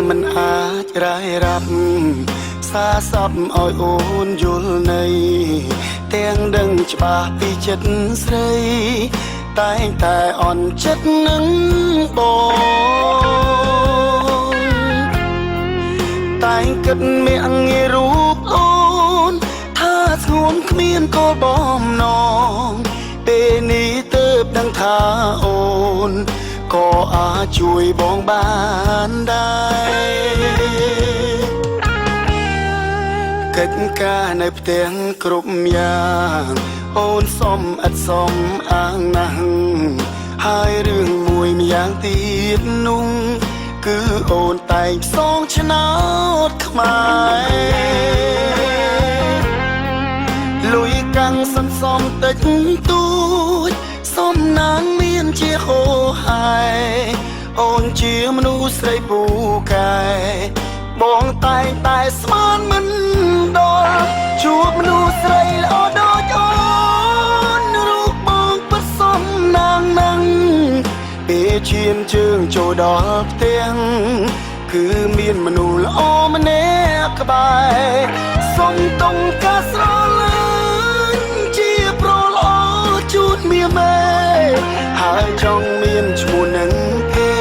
มันอาจรายรับสาสับอ้อยโอนยุลในแต่งดังច្បាស់ពីចិត្តស្រីតែងតែអន់ចិត្តនឹងបងតែងគិតមានងាយរូបអូនថាស្ងួនគ្មានគោលបំណងពេលនេះទើបដឹងថាអូនក៏អាចជួយបងបានដែរកិច្ចការនៅផ្ទះគ្រប់យ៉ាងអូនសុំឥតសុំអាងណាស់ហើយរឿងមួយម្យ៉ាងទៀតនោះគឺអូនតែងផ្សងឆ្នោតខ្មែរលុយកាំងសន្សំតិចតួចសុំណាងមានជាហូរហើយអូនជាមនុស្សស្រីពូកែបងតែងតែស្មានមិនដល់ជួបមនុស្សស្រីល្អដូចអូនរូបបងពិតសមណាងនឹងពេលឈានជើងចូលដល់ផ្ទះគឺមានមនុស្សល្អម្នាក់ក្បែរសុំតុងការស្រឡាញ់ជាប្រល្អជូនមាមេហើយចង់មានឈ្មោះនឹងគេ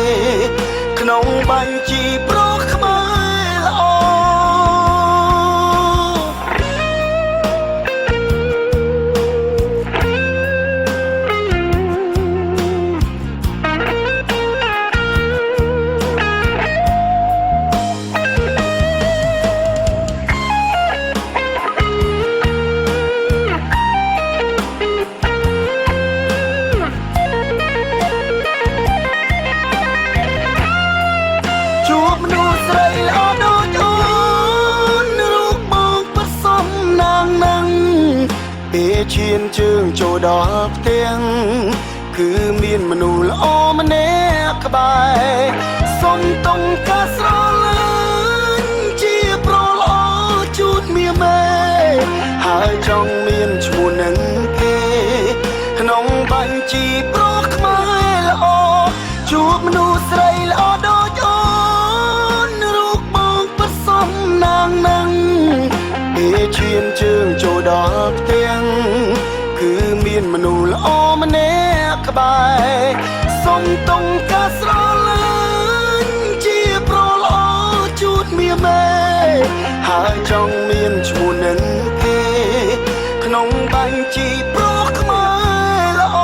ក្នុងបញ្ជីប្រុសខ្មែរល្អពេលឈានជើងចូលដល់ផ្ទះគឺមានមនុស្សល្អម្នាក់ក្បែរសុំតុងការស្រឡាញ់ជាប្រល្អជូនមាមេហើយចង់មានឈ្មោះនឹងគេក្នុងបញ្ជីប្រុសខ្មែរល្អជួបមនុស្សស្រីល្អដូចអូនរូបបងពិតសមណាងនឹងពេលឈានជើងចូលដល់ផ្ទះគឺមានមនុស្សល្អម្នាក់ក្បែរសុំតុងការស្រឡាញ់ជាប្រល្អជូនមាមេហើយចង់មានឈ្មោះនឹងគេក្នុងបញ្ជីប្រុសខ្មែរល្អ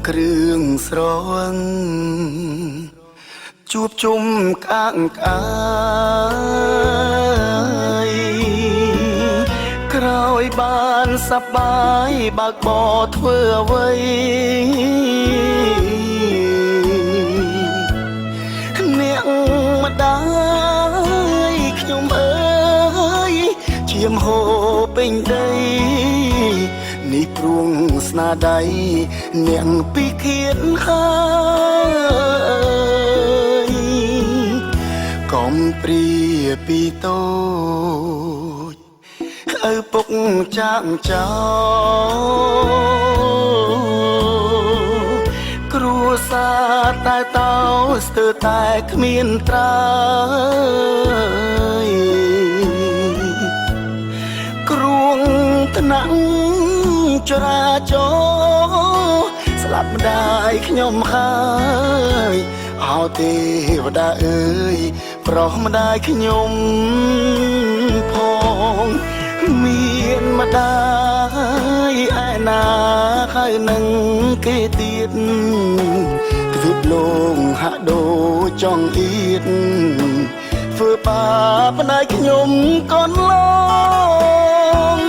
គ្រឿងស្រវឹងជួបជុំក្អាកក្អាយក្រោយបានសប្បាយបើកបរធ្វើអ្វីអ្នកម្ដាយខ្ញុំអើយឈាមហូរពេញដីនេះព្រួងស្នាដៃអ្នកពីគៀនហើយកុំព្រាពីតូចឪពុកចាក់ចោលគ្រួសារតែតោស្ទើរតែគ្មានត្រើយគ្រួងថ្នាក់ចរាចរណ៍ស្ ស្លាប់ម្ដាយខ្ញុំហើយអោទេវតាអើយប្រោះម្ដាយខ្ញុំផងមានម្ដាយឯណាហើយនឹងគេទៀតទ្វីបលោងហាក់ដូចចង់អៀតធ្វើបាបម្ដាយខ្ញុំកូនឡង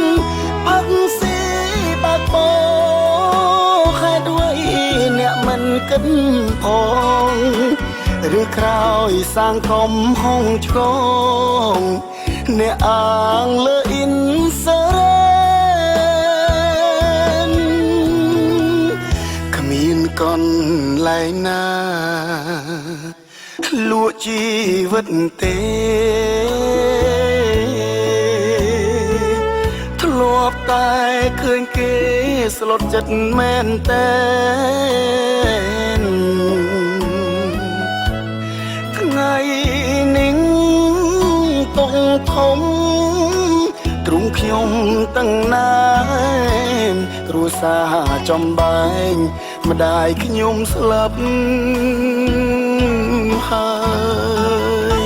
ផឹកស៊ីបាក់បោខែด้วยអ្នកមិនគិតផងឬក្រោយសាងកំហុងឆ្កងអ្នកអាងលើអ៊ីនសរ៉ែនគ្មានកន្លែងណាលក់ជីវិតទេធ្លាប់តែឃើញគេស្លុតចិត្តមែនតែនថ្ងៃនេះតុងធំទ្រង់ខ្ញុំទាំងណានគ្រួសារចំបែងម្ដាយខ្ញុំស្លាប់ហើយ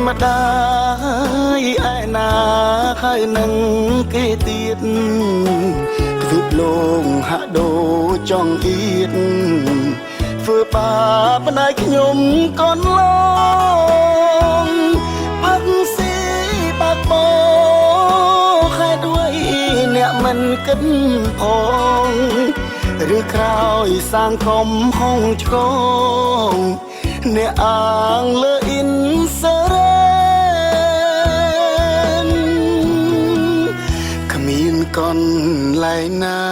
ម្ដាយឯណាហើយនឹងគេទៀតទ្វីបលោងហាក់ដូចចង់អៀតធ្វើបាបម្ដាយខ្ញុំកូនឡងផឹកស៊ីបាក់បោខែด้วยអ្នកមិនគិតផងឬក្រោយសាងកំហុងឆ្កងអ្នកអាងលើអ៊ីនសរ៉ែនគ្មានកន្លែងណា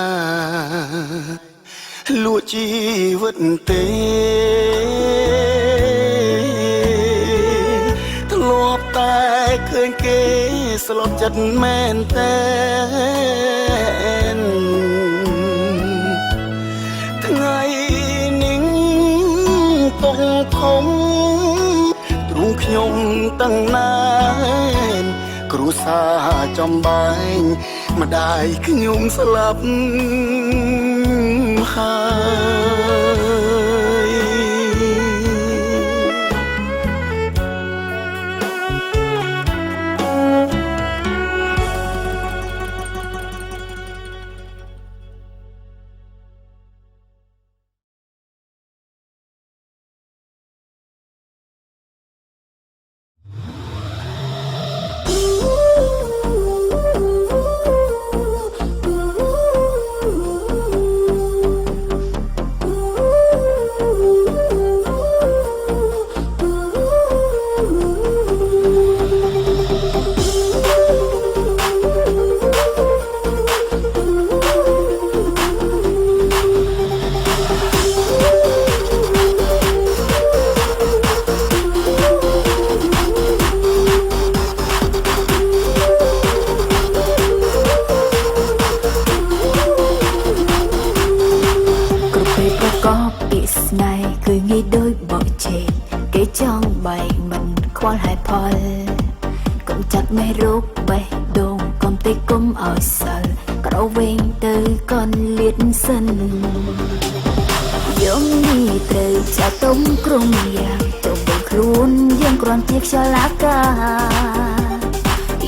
លក់ជីវិតទេធ្លាប់តែឃើញគេស្លុតចិត្តមែនតែនថ្ងៃនេះតុងធំទ្រង់ខ្ញុំទាំងណានគ្រួសារចំបែងម្ដាយខ្ញុំស្លាប់ហើយ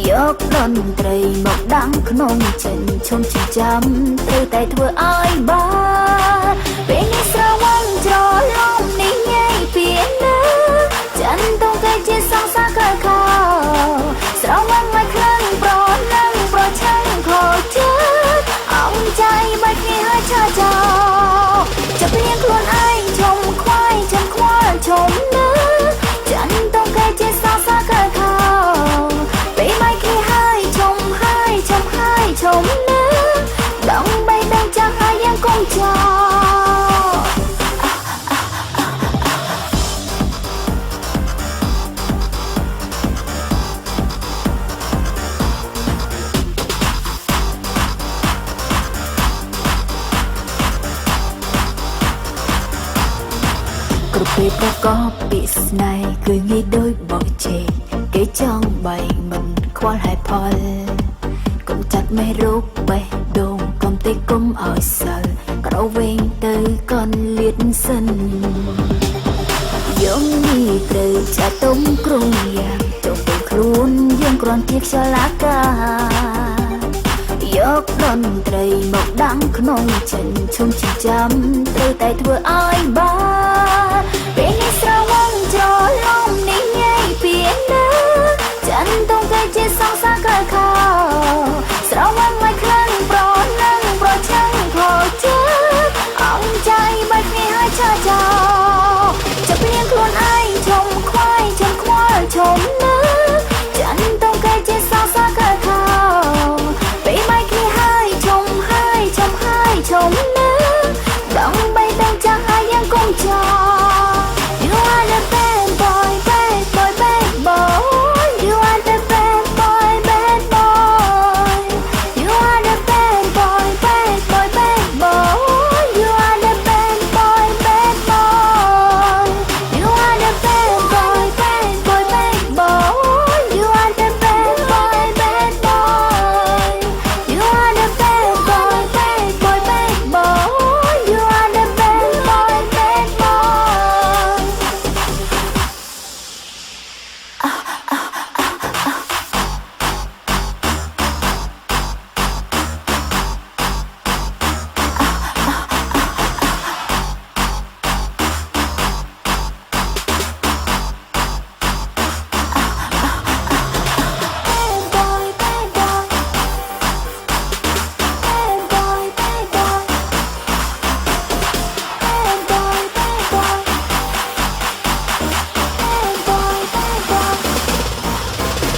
យកតន្ត្រីមកដាំក្នុងចិនឈុំចិញ្ចាំត្រូវតែធ្វើឲ្យបានពេលនេះស្រវឹងច្រឡំនេះងាយពីណាចិនតងតែជាសងសាកខោស្រវឹងមកខ្លាំងប្រនឹងប្រឆាំងខោចិត្តអងใจបាច់គ្នាឲ្យឆាចោចាប់ព្រៀងខ្លួនឯងឈុំខ្វាយឈុំខ្វល់ឈុំណាចិនតងតែជាសងសាកខោពេលមកគ្នាឲ្យឈុំណាដង ពេលប្រកបពីស្នេហ៍គឺងាយដូចបោកជែកគេចង់បែកមិនខ្វល់ហេតុផលកុំចាត់មេរោគបេះដូងកុំទេកុំឲ្យសិលក្រវែងទៅកនលៀតសិនយំនេះត្រូវចាត់ទុំក្រុងយ៉ាងចុះពេលខ្លួនយើងគ្រាន់ជាខ្យល់អាកាសយកតន្ត្រីមកដាំក្នុងចិនឈុំចិញ្ចាំ ត្រូវតែធ្វើឲ្យបានពេលនេះស្រវឹងច្រឡំនេះងាយពីណាចិនតុងតែជាសងសាក្រៅខោស្រវឹងមិនខ្លាំងប្រនឹងប្រឆាំងខោជើអង្គใจបែកគ្នាឲ្យឆាចោចាប់ព្រៀងខ្លួនឯងឈុំខ្វាយឈុំខ្វល់ឈុំណាចិនតុងតែជាសងសាក្រៅខោពេលបែកគ្នាហើយឈុំហើយឈុំហើយឈុំណាដល់បីដល់ចាំហើយยังคงจอ You are the bad boy bad boy bad boy You are the bad boy bad boy You are the bad boy bad boy bad boy You are the bad boy bad boy You are the bad boy bad boy bad boy You are the bad boy bad boy You are the bad boy bad boy bad boy You are the bad boy bad boy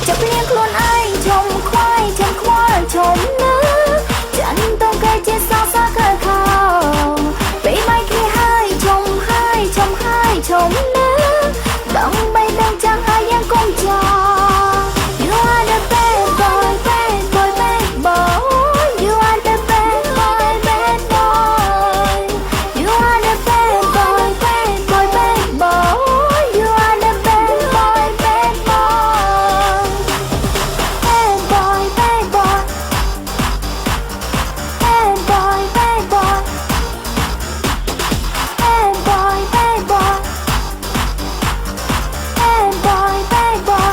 ចាប់ព្រៀងខ្លួនឯងឈុំខ្វាយឈុំខ្វល់ឈុំណាចិនតុងតែជាសងសាក្រៅខោពេលបែកគ្នាហើយឈុំហើយឈុំហើយឈុំណាដល់បីដល់ចាំហើយยังคงจอ You are the bad boy bad boy bad boy You are the bad boy bad boy You are the bad boy bad boy bad boy You are the bad boy bad boy Bad boy bad boy Bad boy bad boy Bad boy bad boy Bad boy bad boy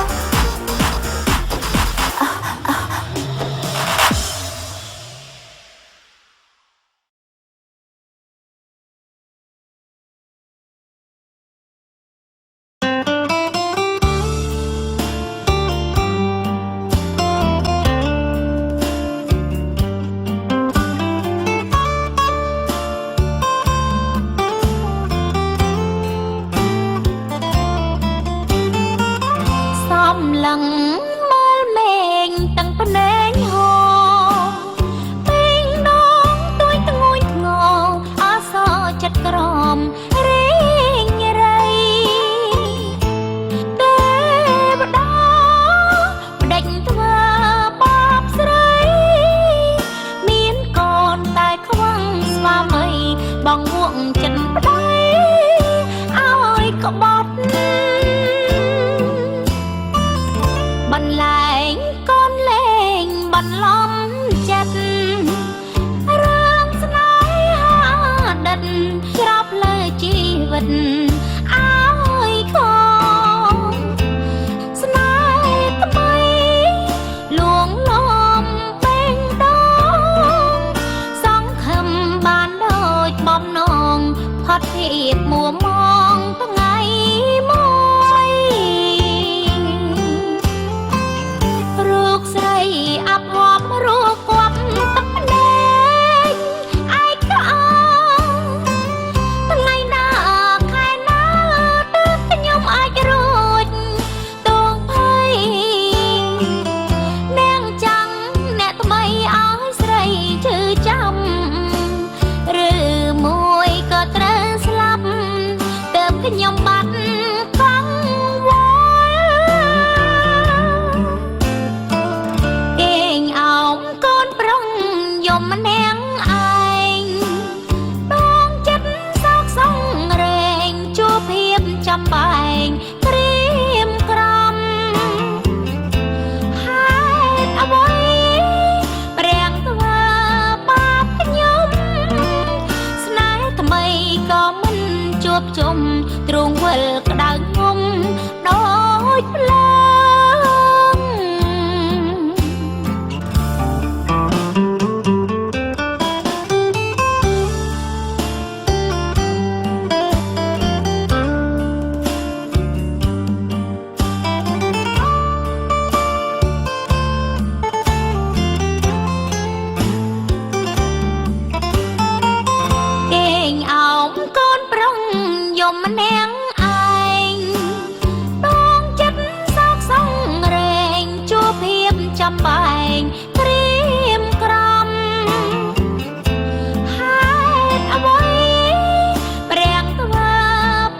សំឡឹងមើលមេឃទាំងភ្នែកហោពេញដងទួយធ្ងួយធ្ងរអសរចិត្តក្រមរេងរៃទេវតាបដិញធ្វើបបស្រីមានកូនតែខ្វឹងស្វាមីបងមួកចិនប្តីឲ្យក្បត់បន្លែងកូនលេងបន្លំចិត្តរឿងស្នេហាដិតច្រាប់លើជីវិតឲ្យខំស្នេហ៍ថ្មីលួងលំពេញដងសង្ឃឹមបានដូចបំណងផុតភាពមួមងថ្ងៃមួយរូបស្រីអាប់ហប់រូបគប់ទឹកភ្នែកឯកអថ្ងៃណាខែណាទើបខ្ញុំអាចរួចទងភ័យនាងចាំអ្នកថ្មីឲ្យស្រីឈឺចាំឬមួយក៏ត្រូវស្លាប់ទើបខ្ញុំ ជួបជុំទ្រង់វិលក្តៅងំដូចភ្លើងម្នាក់ឯងដងចិត្តសោកសង្រេងជួបភាពចាំបែងត្រៀមក្រំហេតុអ្វីព្រះធ្វើ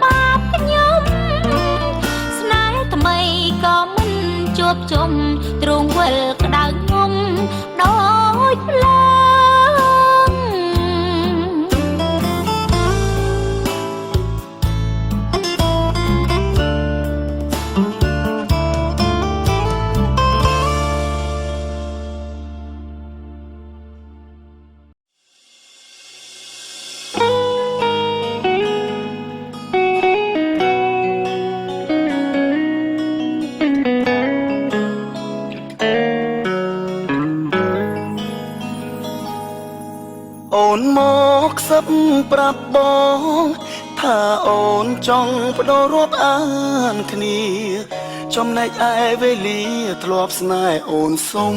បាបខ្ញុំស្នេហ៍ថ្មីក៏មិនជួបជុំទ្រង់វិលក្តៅងំដូចភ្លើងអូនមកសឹបប្រាប់បងថាអូនចង់បដូររាប់អានគ្នាចំណែកឯវេលាធ្លាប់ស្នេហ៍អូនសុំ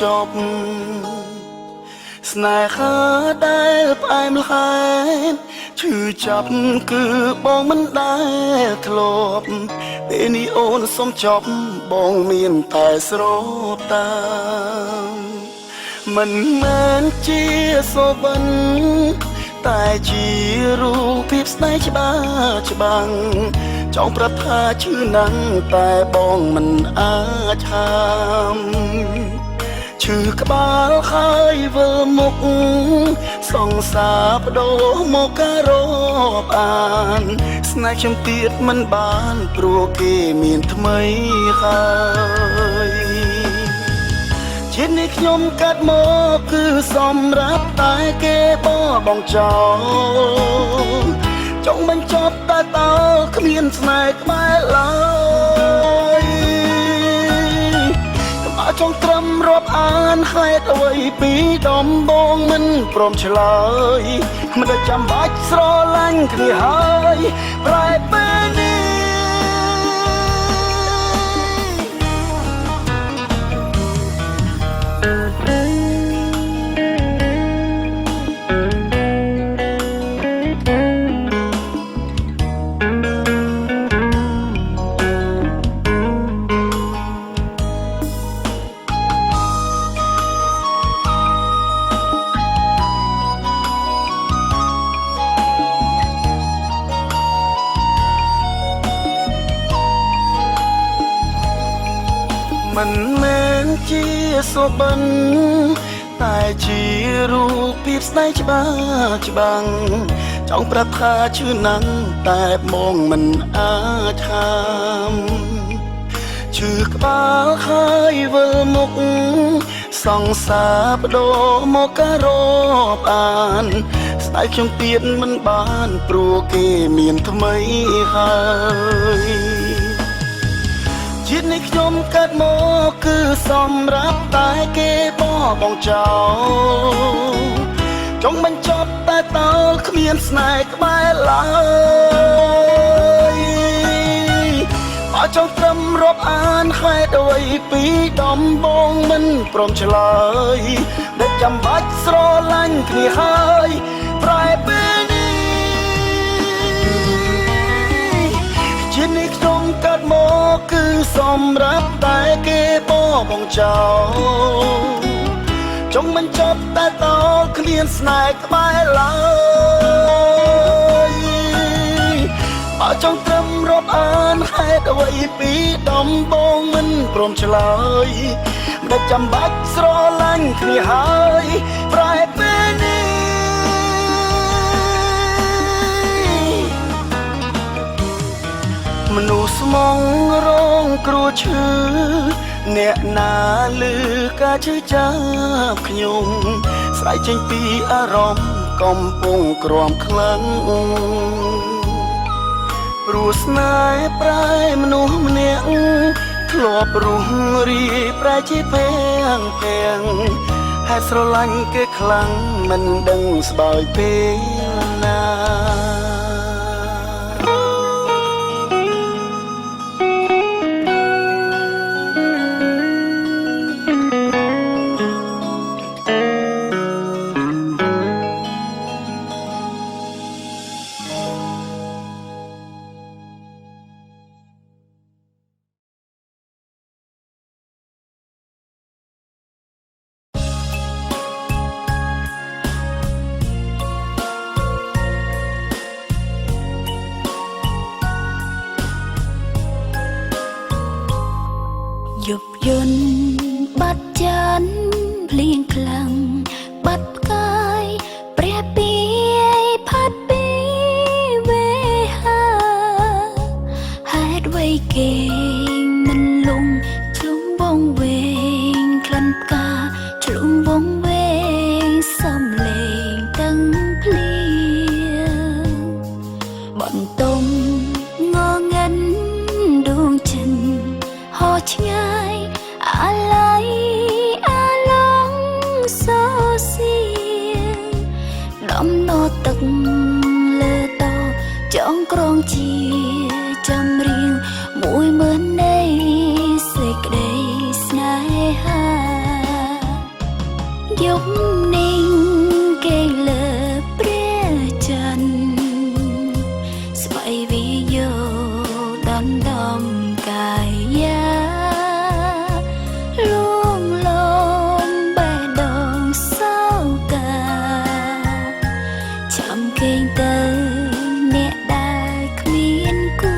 ចប់ស្នេហាដែលផ្អែមល្ហែមឈឺចាប់គឺបងមិនដែលធ្លាប់ពេលនេះអូនសុំចប់បងមានតែស្រូបតាមមិនមែនជាសូវិនតែជារូបភាពស្នេហ៍ច្បាស់ច្បាំងចង់ប្រាប់ថាឈឺណាស់តែបងមិនអាចហាមឈឺក្បាលហើយវិលមុខសង្សារបដូរមកការរាប់អានស្នេហ៍ខ្ញុំទៀតមិនបានព្រោះគេមានថ្មីហើយជាតិនេះខ្ញុំកាត់មកគឺសម្រាប់តែគេបងចោលចង់បញ្ចប់តែតើគ្មានស្នេហ៍ក្បែរឡើយកុំឲ្យចង់ត្រឹមរាប់អានហេតុអ្វីពីដំបងមិនព្រមឆ្លើយមិនដែលចាំបាច់ស្រឡាញ់គ្នាហើយប្រែពេលនេះមិនមែនជាសូបិនតែជារូបភាពស្នេហ៍ច្បាស់ច្បាំងចង់ប្រាប់ថាឈឺណាស់តែបងមិនអាចហាមឈឺក្បាលហើយវិលមុខសង្សារបដូរមកការរាប់អានស្នេហ៍ខ្ញុំទៀតមិនបានព្រោះគេមានថ្មីហើយជាតិនេះខ្ញុំកាត់មកគឺសម្រាប់តែគេបងចោលចង់បញ្ចប់តែតើគ្មានស្នេហ៍ក្បែរឡើយបើចង់ត្រឹមរាប់អានហេតុអ្វីពីដំបងមិនព្រមឆ្លើយដែលចាំបាច់ស្រឡាញ់គ្នាហើយប្រែពេលនេះជាតិនេះខ្ញុំកាត់មកគឺសម្រាប់តែគេបងចោលចង់បញ្ចប់តែតើគ្មានស្នេហ៍ក្បែរឡើយបើចង់ត្រឹមរាប់អានហេតុអ្វីពីដំបងមិនព្រមឆ្លើយដែលចាំបាច់ស្រឡាញ់គ្នាហើយប្រែពេលនេះមនុស្សស្មងរងគ្រោះឈឺអ្នកណាឮការឈឺចាប់ខ្ញុំស្រែកចេញពីអារម្មណ៍កំពុងក្រំខ្លាំង ព្រោះស្នេហ៍ប្រែមនុស្សម្នាក់ធ្លាប់រស់រីប្រែជាពេងពេងហេតុស្រឡាញ់គេខ្លាំងមិនដឹងស្បើយពេលណាយប់យន់បាត់ចានភ្លៀងខ្លាំងបាត់ផ្កាយព្រះពីផាត់ពីវេហាហេតុអ្វីគេមិនលងឆ្លងបងវែងក្លិនផ្កាឆ្លងបងវែងសំលេងទាំងភ្លៀងបន្ទុំងងឹនដួងចិនហោឆ្ងាយអាឡ័យអាឡងសោសៀងដំណោទឹកលើតចងក្រងជាចម្រៀងមួយមើលនៃសេចក្តីស្នេហាយប់นิ่งគេលើព្រះច័ន្ទស្បៃវិយោដណ្ដំកាយាលួងលំបេះដូងសោកាចាំគេងទៅអ្នកដែលគ្មានគូ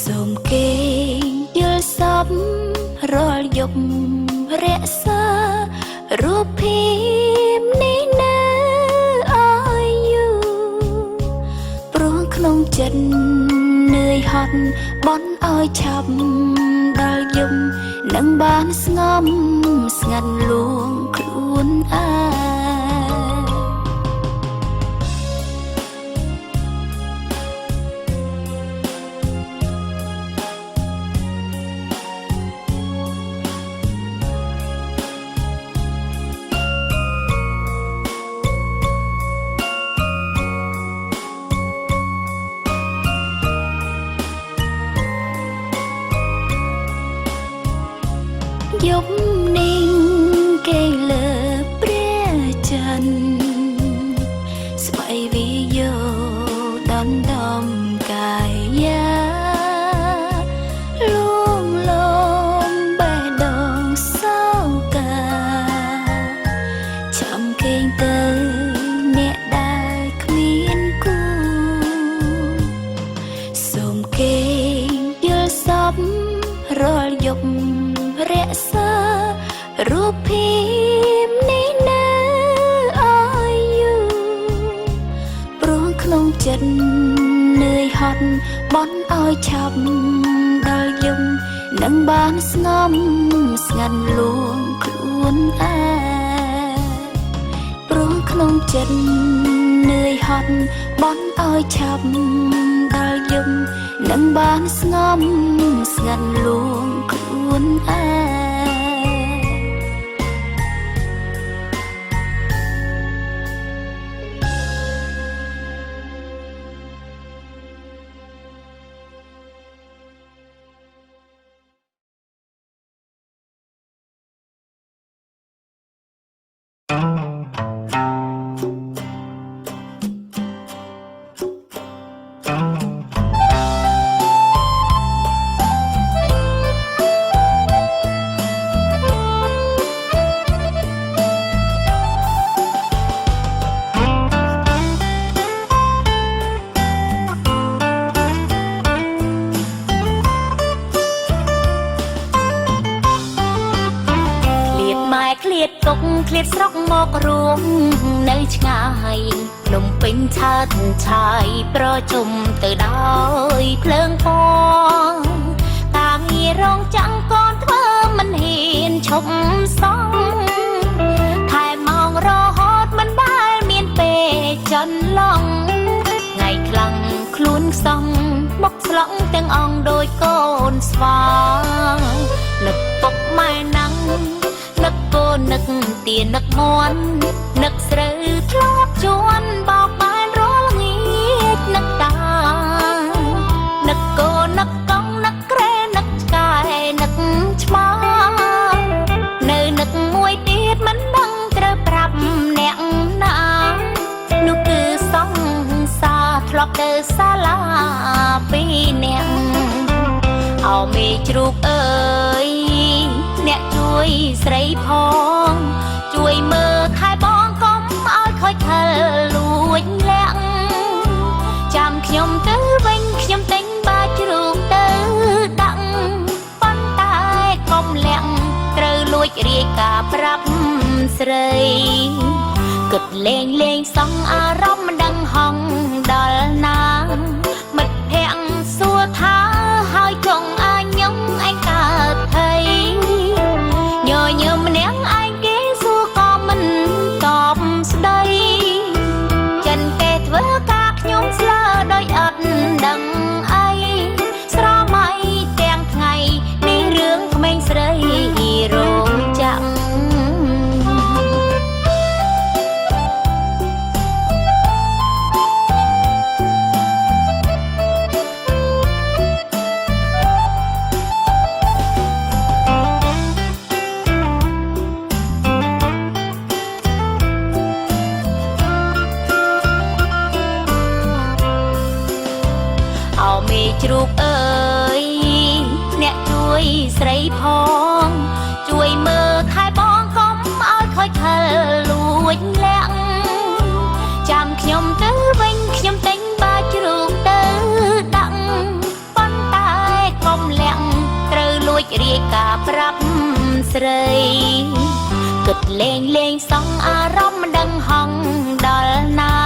សូមគេងយល់សពរាល់យប់រក្សារូបភាពនេះនៅឲ្យយូរព្រោះក្នុងចិត្តនឿយហត់បន់ឲ្យឆាប់ដល់យប់នឹងបានស្ងំស្ងាត់លួងខ្លួនឯងយប់นิ่งគេលើព្រះច័ន្ទស្បៃវិយោដណ្ដំកាយាលួងលំបេះដូងសោកាចាំគេងទៅអ្នកដែលគ្មានគូសូមគេងយល់សពរាល់យប់រក្សារូបភាពនេះនៅឲ្យយូរព្រោះក្នុងចិត្តនឿយហត់បន់ឲ្យឆាប់ដល់យប់នឹងបានស្ងំស្ងាត់លួងខ្លួនឯងព្រោះក្នុងចិត្តនឿយហត់បន់ឲ្យឆាប់ដល់យប់នឹងបានស្ងំស្ងាត់លួងខ្លួនឯងឃ្លាតទុកឃ្លាតស្រុកមករួមនៅឆ្ងាយភ្នំពេញឆើតឆាយប្រជុំទៅដោយភ្លើងពណ៌តាមងាររងចាំងកូនធ្វើមិនហ៊ានឈប់សងថែមងរហូតមិនដែលមានពេលចន្លងថ្ងៃខ្លាំង ខ្លួនខ្សងមកស្លង់ទាំងអង្គដោយកូនស្វានឹកពុកម៉ែណាំងនឹកកូននឹកទានឹកមន់នឹកស្រូវធ្លាប់ជួនបោកបានរាល់ងៀតនឹកតានឹកកូននឹកកងនឹកក្រែនឹកឆ្កែនឹកឆ្មានៅនឹកមួយទៀតមិនដឹងត្រូវប្រាប់អ្នកណានោះគឺសង្សារធ្លាប់ទៅសាលាពីអ្នកអោមេជ្រូកអើយអ្នកជួយស្រីផងជួយមើលថែបងកុំឲ្យខូចខលលួចលាក់ចាំខ្ញុំទៅវិញខ្ញុំទិញបាជ្រូកទៅដាក់ប៉ុន្តែកុំលាក់ត្រូវលួចរាយការណ៍ប្រាប់ស្រីគិតលេងលេងសងអារម្មណ៍មិនដឹងហងដល់ណាមិត្តភក្តិសួរថាហើយចង់អញញងឯងកើតថៃញញឹមម្នាក់ឯងគេសួរក៏មិនតបស្ដីចិនគេធ្វើការខ្ញុំស្លើដោយអត់ដឹងអីស្រមៃទាំងថ្ងៃនេះរឿងក្មេងស្រីរោងចាំងជ្រូកអើយអ្នកជួយស្រីផងជួយមើលថែបងកុំឲ្យខូចខលលួចលាក់ចាំខ្ញុំទៅវិញខ្ញុំទិញបាជ្រូកទៅដាក់ប៉ុន្តែកុំលាក់ត្រូវលួចរាយការណ៍ប្រាប់ស្រីគិតលេងលេងសងអារម្មណ៍មិនដឹងហងដល់ណា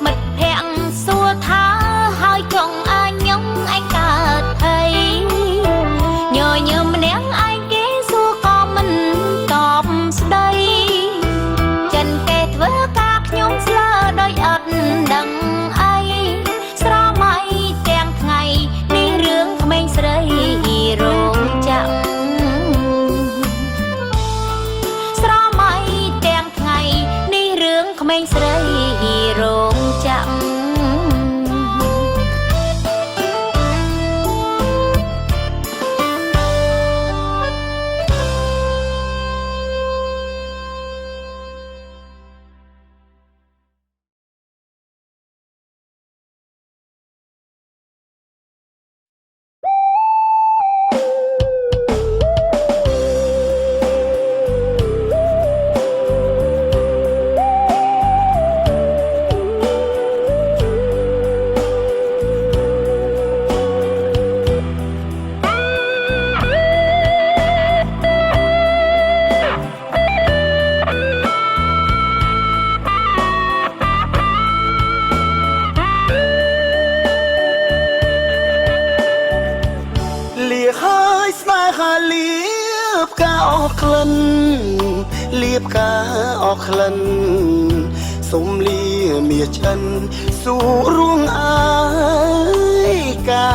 មិត្តភក្តិសួរថាហើយចង់អញញងឯងកើតថៃញញឹមម្នាក់ឯងគេសួរក៏មិនតបស្ដីចិនគេធ្វើការខ្ញុំស្លើដោយអត់ដឹងអីស្រមៃទាំងថ្ងៃនេះរឿងក្មេងស្រីរោងចាំងស្រមៃទាំងថ្ងៃនេះរឿងក្មេងស្រីរោងចាំងក្លិនលៀបការអស់ក្លិនសុំលាមាឆ្អិនសួររួងអើយកា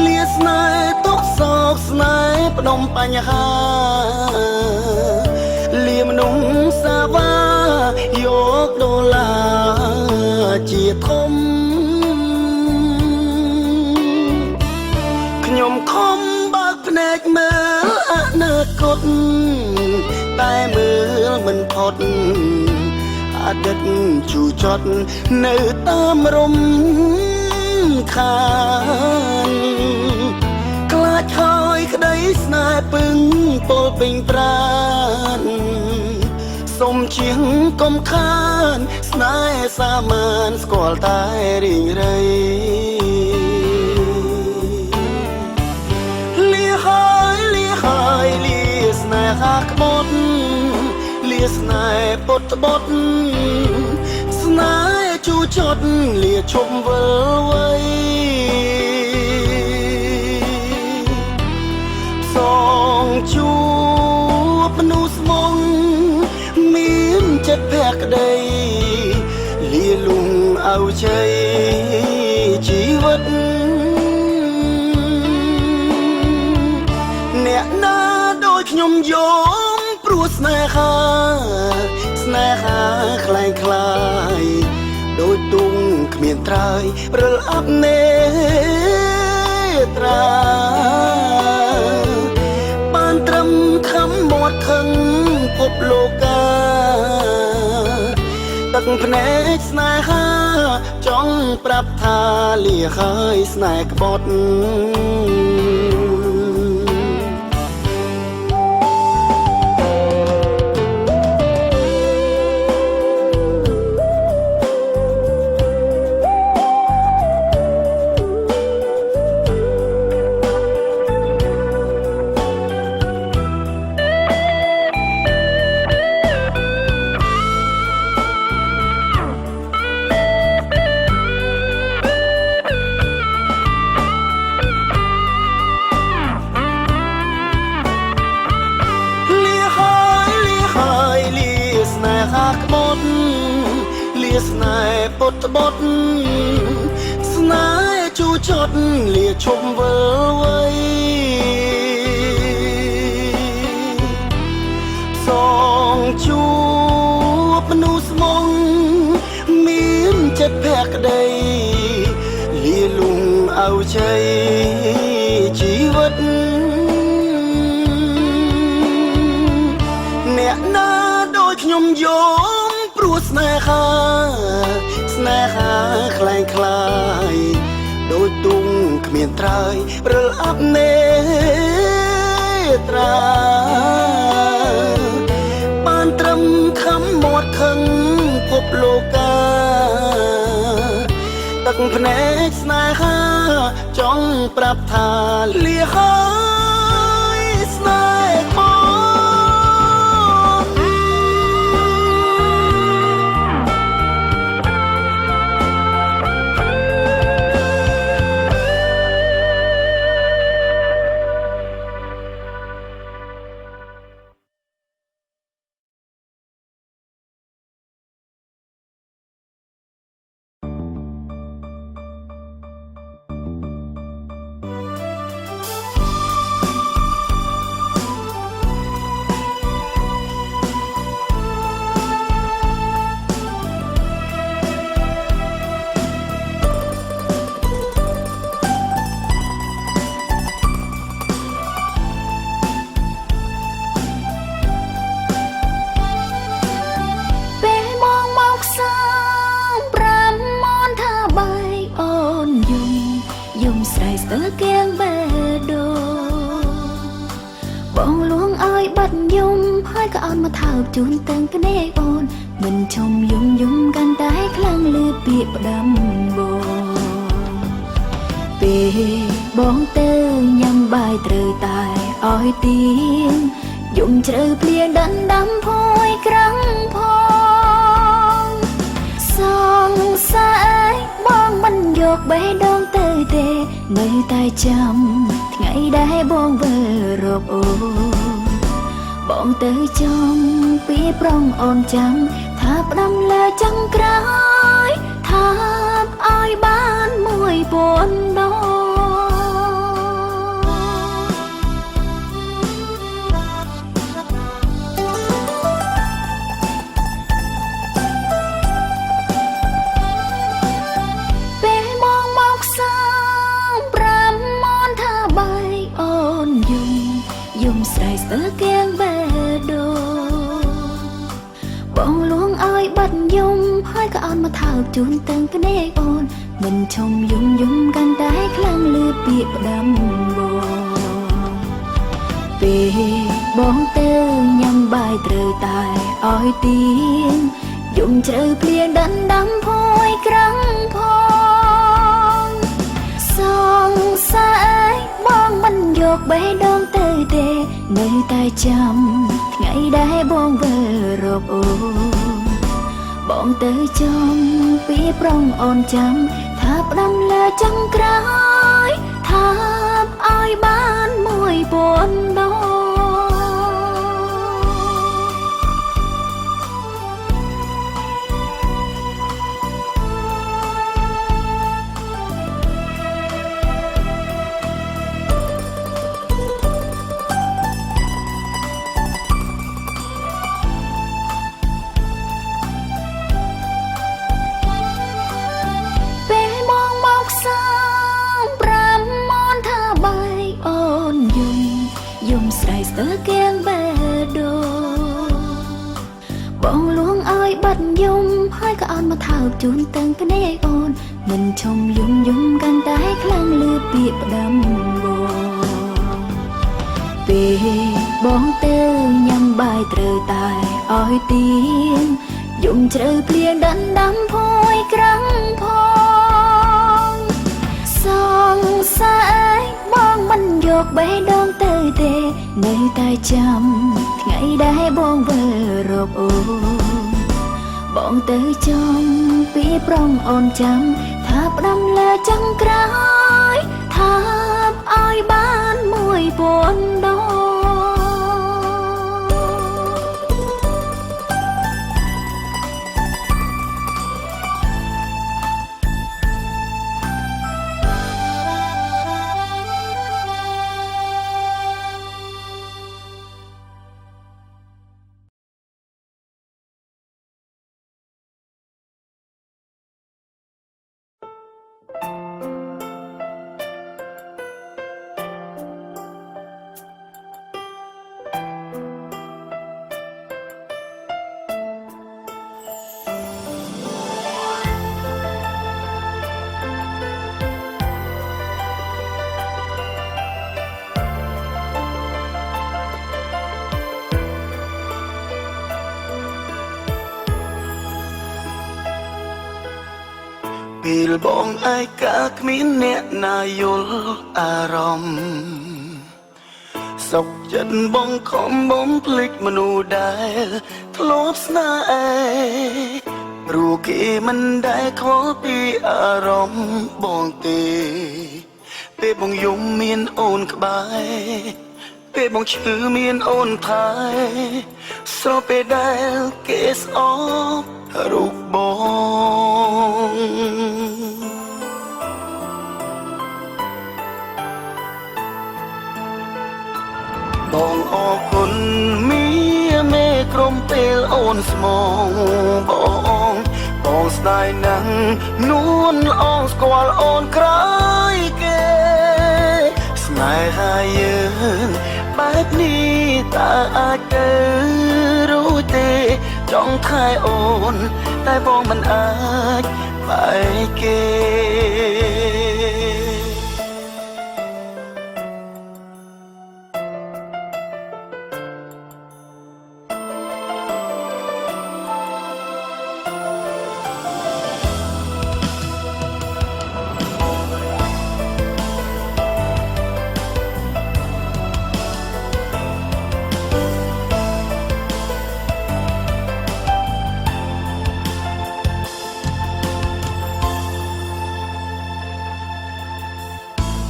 លាស្នេហ៍ទុកសោកស្នេហ៍ផ្ដុំបញ្ហាលាមនុស្សសាវាយកដុល្លារជាធំខ្ញុំខំភ្នែកមើលអនាគតតែមើលមិនផុតអតីតជូរចត់នៅតាមរំខានខ្លាចហើយក្តីស្នេហ៍ពឹងពលពេញប្រាណសុំជាងកុំខានស្នេហ៍សាមានស្គាល់តែរីងរៃហើយលាស្នេហាក្បត់លាស្នេហ៍ពុតត្បត់ស្នេហ៍ជូរចត់លាឈប់វិលវ័យសងជួបមនុស្សស្មងមានចិត្តភក្តីលាលុង เอาใจชีวิตអ្នកណាដូចខ្ញុំយំព្រោះស្នេហាคล้ายคล้ายដូចទុងគ្មានត្រើយរិលអាប់នេត្រាបានត្រឹមខំមាត់ខឹងភពលោកាទឹកភ្នែកស្នេហាចង់ប្រាប់ថាលាហើយស្នេហ៍ក្បត់ ស្នេហ៍ពុតបត់ស្នេហ៍ជួចត់លាឈប់វិលវ័យសងជួបមនុស្សស្មងមានចិត្តភក្តីលាលំเอาใจជីវិតអ្នកណាដូចខ្ញុំយំព្រោះស្នេហាคล้ายคล้ายដូចទុងគ្មានត្រើយរិលអាប់នេត្រាបានត្រឹមខំមាត់ខឹងភពលោកាទឹកភ្នែកស្នេហាចង់ប្រាប់ថាលាហើយស្នេហ៍បង ជូនទាំងក្នេអូនមិនឈុំយំកាន់តែខ្លាំងលឺពាក្យផ្ដាំបងពេលបងទៅញ៉ាំបាយត្រូវតែអោយទៀងយំជ្រៅភ្លៀងដណ្ដាំភួយក្រាំងផងសងសាយបងមិនយកបេះដូងទៅទេនៅតែចាំថ្ងៃដែលបងវិលរកអូន បងទៅចង់ពីប្រងអូនចាំថាផ្ដាំលើចង់ក្រោយថាឲ្យបានមួយពួនដងពេលមកសាងប្រាំមនថាបាយអូនយំស្រែកស្ទើរគៀងបេះដូងបងលួងឲ្យបាត់យំហើយក៏អន់មកថើបជូនទាំងក្នេអូនមិនឈុំយំកាន់តែខ្លាំងលឺពាក្យផ្ដាំបងពេលបងទៅញ៉ាំបាយត្រូវតែអោយទៀងយំជ្រៅភ្លៀងដណ្ដាំភួយក្រាំងផងសងសាយបងមិនយកបេះដូងទៅទេនៅតែចាំថ្ងៃដែលបងវិលរកអូនបងទៅចង់ពីប្រងអូនចាំថាផ្ដាំលើចង់ក្រោយថាឲ្យបានមួយពួនដង ប ស្ទើរគៀងបេះដូងបងលួងឲ្យបាត់យំហើយក៏អន់មកថើបជូនទាំងគ្នាអូនមិនឈុំយំកាន់តែខ្លាំងលឺពាក្យផ្ដាំបងពេលបងទៅញ៉ាំបាយត្រូវតែឲ្យទៀងយំជ្រៅភ្លៀងដណ្ដាំភួយក្រាំងផងសង្ស័យបងមិនយកបេះដូងទៅទេនៅតែចាំថ្ងៃដែលបងវិលរកអូនបងទៅចំពីប្រងអូនចាំថាផ្ដាំលើចង្ក្រោយថាឲ្យបាន1000 ដងពេលបងឯកាគ្មានអ្នកណាយល់អារម្មណ៍សុខចិត្តបងខំបំភ្លេចមនុស្សដែលធ្លាប់ស្នេហ៍ព្រោះគេមិនដែលខកពីអារម្មណ៍បងទេពេលបងយំមានអូនក្បែរពេលបងឈឺមានអូនថែស្រពេលដែលគេស្អប់រូបបងអរគុណមីមេក្រុមពេលអូនស្មងបងស្ដាយណាស់នួនល្អស្គាល់អូនក្រោយគេស្នេហាយើងបែបនេះតើអាចទៅរួចទេចង់ខែអូនតែបងមិនអាចបែកគេ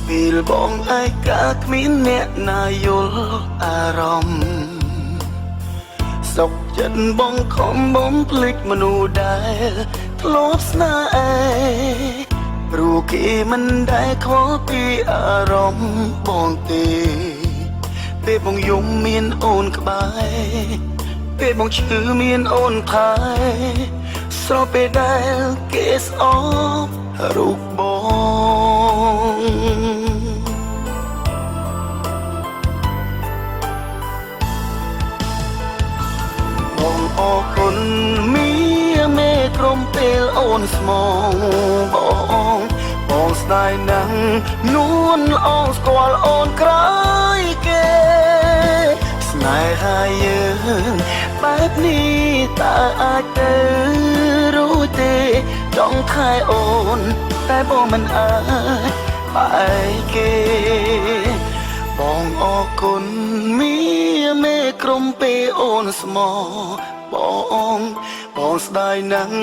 ពេលបងឯកាគ្មានអ្នកណាយល់អារម្មណ៍សុខចិត្តបងខំបំភ្លេចមនុស្សដែលធ្លាប់ស្នេហ៍ព្រោះគេមិនដែលខកពីអារម្មណ៍បងទេពេលបងយំមានអូនក្បែរពេលបងឈឺមានអូនថែស្រពេលដែលគេស្អប់រូបបងអរគុណមីមេក្រុមពេលអូនស្មងបងស្ដាយណាស់នួនល្អស្គាល់អូនក្រោយគេស្នេហាយើងបែបនេះតើអាចទៅរួចទេចង់ខែអូនតែបងមិនអាចបែកគេបងអរគុណមីមេក្រុមពេលអូនស្មបងស្ដាយណាស់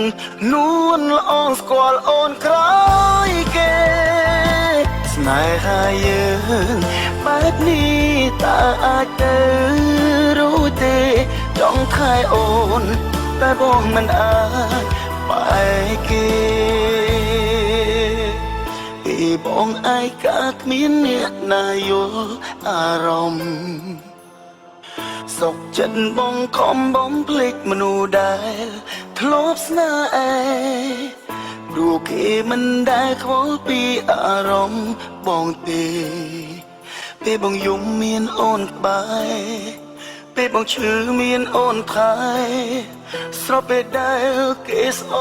នួនល្អស្គាល់អូនក្រោយគេស្នេហាយើងបែបនេះតើអាចទៅរួចទេចង់ខែអូនតែបងមិនអាចបែកគេពីបងឯកាគ្មានអ្នកណាយល់អារម្មណ៍សុខចិត្តបងខំបំភ្លេចមនុស្សដែលធ្លាប់ស្នេហ៍ព្រោះគេមិនដែលខ្វល់ពីអារម្មណ៍បងទេព ពេលបងយំមានអូនក្បែរពេលបងឈឺមានអូនថែស្រស់ពេលដែលគេស្អ